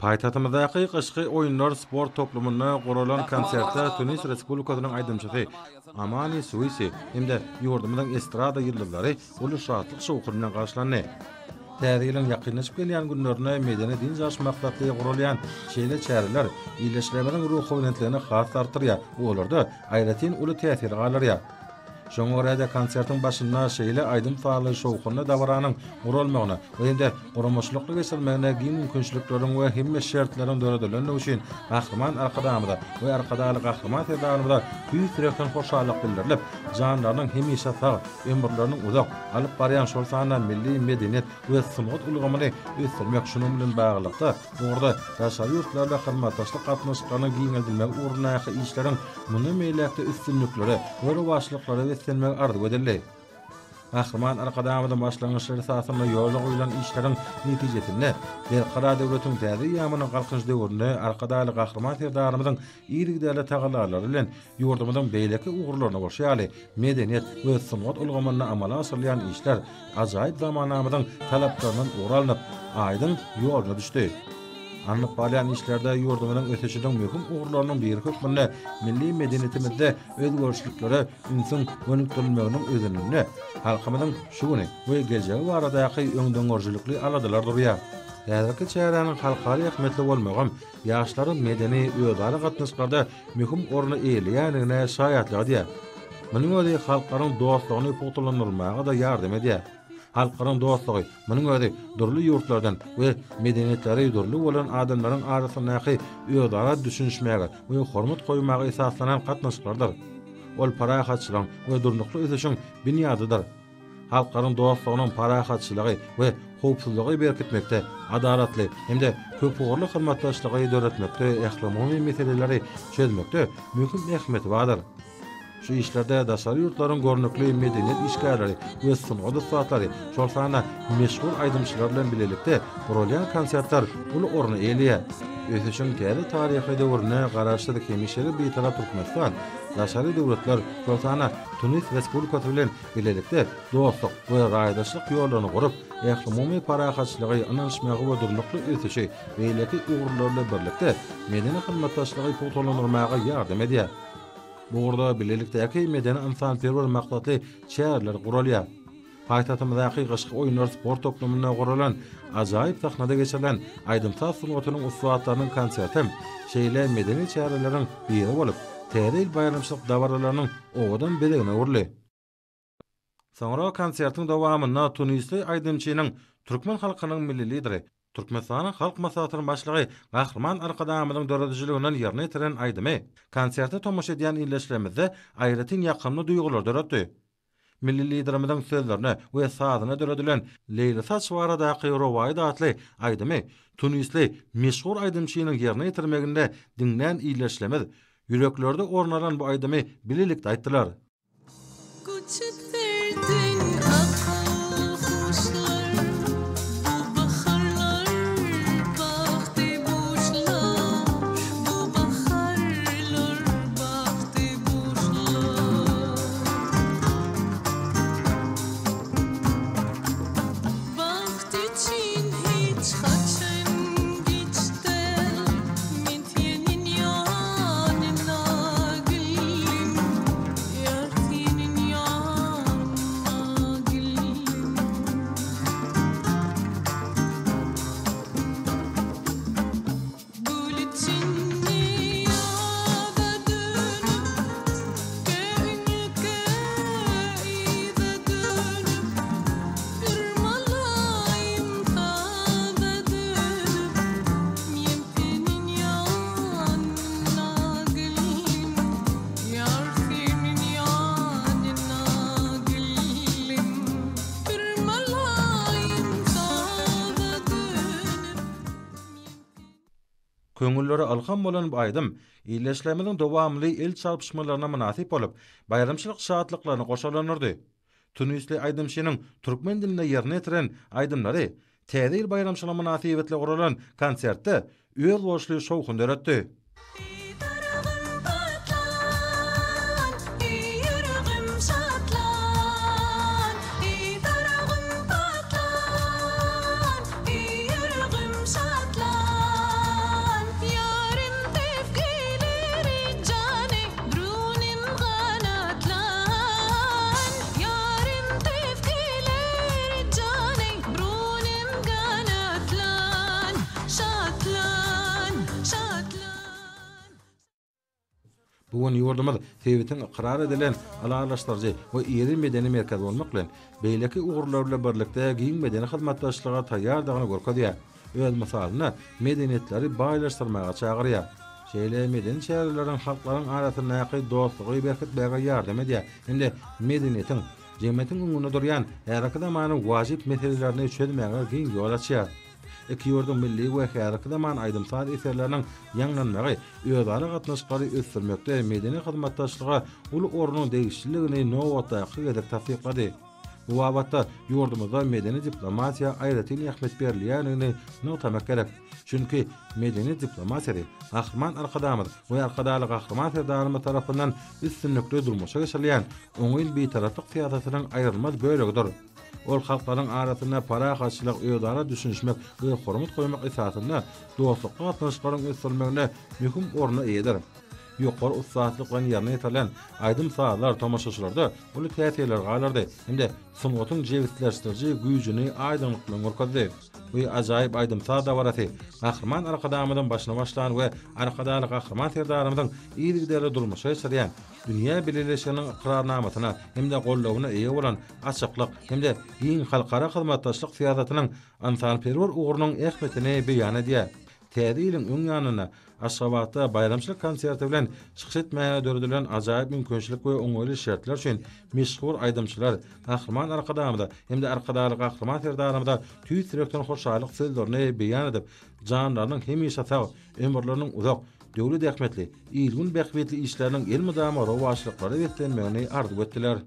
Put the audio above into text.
Paytahtymyzdaky gyşky oýunlar sport toplumuna guralan konsertde Tunis Respublikasynyň aýdymçysy Amani Suisi hemde ýurdumyzyň estrada ýyldızlary uly şatlyk şowkuryna garşylandy. Täze-ýylyň ýakynlaşyp gelýän günlerine medeni din jaş maktatly gurulýan şeýle çäreler iýleşmelerini ruhy wenetlerini has artyrýar. Olarda aýratyn uly täsir galarýar. Şoňa görä konsertiň başynda şeýle aýdym faly şowkuryna dawaranyň gurulmagyna we ende guramaşlykly geçirmegine giň mümkinçilikleriň we hemme şertlerin döredilen üçin gahryman arkadamyda we arkadaly gahryman tedarymyda büýük türekden hoşallyk bildirilip, janlaryň hemişe sag, ömürleriniň uzak alyp barýan şol sanadan milli medeniýet we sunat ulgamany ösdürmek şunun bilen baglykda orada ýaşary ýurtlarda hyzmatdaşlyk gatnaşyklaryny giňeldilmek urnaýy işleriň muny meýlekde üstünlükleri we rowaşlyklary etmek arzu edildi. Gahryman arkadamyda başlangyçlary esasynda ýolga goýulan işleriň netijesinde berqara döwletiň täze ýamynyň galkynç döwründe arkadaly gahryman tedarymyzyň ýygrigdäle tagalarlary bilen ýurdumyzyň beýleki ugurlaryna goşýaly medeniýet we sunat ulgamanyna amala asyrlayan işler ajaýyp zamanamyzyň talaplarynyň uralanyp aýdyň ýoluna düşdi. Anlyp barýan işlerde ýurdumyzyň öteçidiň möhüm ugurlarynyň biri hökmünde milli medeniýetimizde özgörüşliklere insan gönükdirilmeginiň özüne halkymyzyň şuny we geljegi baradaky öňdöňörjülükli aladalar durýar. Ýa-da çärenin halkary ähmetli bolmagam ýaşlaryň medeni öýdary gatnaşyklarda möhüm orny eýleýänine şaýatlyk edýär. Munyň özi halklaryň dostlugyny pogtulanyrymaga da ýardam edýär. Halklaryň dostlugy munyň özi durly ýurtlardan we medeniýetleri durly bolan adamlaryň arasyndaky öýdara düşünişmäge we hormat goýmaga esaslanan gatnaşyklardyr. Ol parahatçylyk we durnukly ösüşiň binýadydyr. Halklaryň dostlugynyň parahatçylygy we howpsuzlygy berkitmekde, adalatly hemde köp ugurly hyzmatdaşlygy döretmekde, ählimomy meseleleri çözmekde möhüm ähmeti bardyr. Şu işlerde daşary ýurtlaryň görnükli medeniýet işgärleri we sunat satlary şol sana meşhur aýdymçylar bilen bilelikde gurulýan konsertler uly orny eýleýär. Ösüşiň täze taryhy döwrüne garaşdy hemişeli bir tarap Türkmenistan daşary döwletler şol sana Tunis Respublikasy bilen bilelikde dostluk we raýdaşlyk ýollaryny gurup, ählimomy parahatçylygy anlaşmagy we durnukly ösüşi beýleki ugurlarla birlikde medeni hyzmatdaşlygy pogtulanyrymaga ýardam edýär. Bu orada bilelikdäki medeni insanperwer maktatly çäreler gurulýar. Paytahtymyzdaky gyşky oýunlar sport toplumuna guralan ajaýyp sahnada geçirilen aýdymsaz sunatynyň uswatlarynyň konserti şeýle medeni çäreleriň biri bolup, täze bayramçylyk dawarlarynyň owadan belegine urly. Soňra konsertiň dowamyna Tunisli aýdymçynyň türkmen halkynyň milli lideri Türkmenistanyň halk maslahatynyň başlygy Gahryman arkadamyzyň döredijiliginden ýerine ýetiren aýdymy konsertde tomoşa edýän ýyleşlerimizde aýratyn ýakynly duýgular döretdi. Milli liderimiziň sözlerine we sazyna döredilen Leyla Saçwaradaky rowaýy atly aýdymy Tunisli meşhur aýdymçynyň ýerine ýetirmeginde diňlen ýyleşlemiz ýüreklerde ornalan bu aýdymy bilelikde aýtdylar. Köňülleri alkan bolan bu aýdym ýyleşlemeliň dowamly el çarpyşmalaryna münasip bolup, bayramçylyk şatlyklaryny goşalanyrdy. Tunisli aýdymçynyň türkmen dilinde ýerine ýetiren aýdymlary täze ýyl bayramçylygyna münasibetli guralan konsertde öz boşly şowkun döretdi. Bugun ýurdumyz Sewitin iqrar edilen alanlaşdyrjy we iri medeni merkez bolmak bilen beýleki ugurlar bilen birlikde giň medeni hyzmatdaşlyga taýýardygyny görkezýär. Öz misalyna medeniýetleri baýlaşdyrmaga çagyrýar. Şeýle medeni şäherleriň halklaryň arasynda ýaky dostlugy berkitmäge ýardam edýär. Indi medeniýetiň jemgyýetiň öňünde durýan her zamany wajyp meselelerini çözmäge giň ýol açýar. Iki ýurdun milli we häzirki zaman aýdymsal eserleriniň ýanglanmagy, öýdara gatnaşyklary ösdürmekde medeni hyzmatdaşlyga ulu ornuň degişçiligini nowatdaky gedek tasdiklady. Bu wagtda ýurdumyzda medeni diplomatiýa aýratyn ähmet berilýänini noktamak gerek. Çünki medeni diplomatiýa Ahman arkadamyz we arkadaly gahryman ferdarmy tarapyndan üstünlikli durmuşa geçirilýän oňyl bir taraplyk fiýatatynyň aýrylmaz bölegidir. Ol halklaryň arasynda para gaçylyk öýdara düşünmek we hormat goýmak esasynda dostluk gatnaşyklaryň ösdürmegine mühim orna eýdir. Ýokary ustalyk bilen ýerine ýetilen aýdym saatlar tamaşaçylarda ulu täsirler galardy. Hinde sunutyň jewitleşdiriji güýjüni aýdymlyk bilen görkezdi. Bu ajaýyp aýdym saat dawarasy gahryman arkadamydan başyna başlan we arkadaly gahryman ferdarymyň ýygydyry durmuşa geçirýän dünýä birleşiginiň iqrarnamasyna hemde gollawyna eýe bolan açyklyk hemde giň halkara hyzmatdaşlyk fiýatatynyň ansanperwer ugurunyň ähmetini beýan edýär. Täze-ýylyň öň ýanyna Aşgabatda bayramçylyk konserti bilen çykyş etmäge döredilen ajaýyp mümkinçilik we oňoýly şertler üçin meşhur aýdymçylar Ahman arkadamyda hemde arkadaly gahryman ferdarymda tüýt direkden hoşalyk sözlerini beýan edip, janlarynyň hemişe sag, ömürleriniň uzak, döwlet ähmetli, ilgin bähwetli işleriniň elmydama rowaçlyklary betlenmegini arzuw etdiler.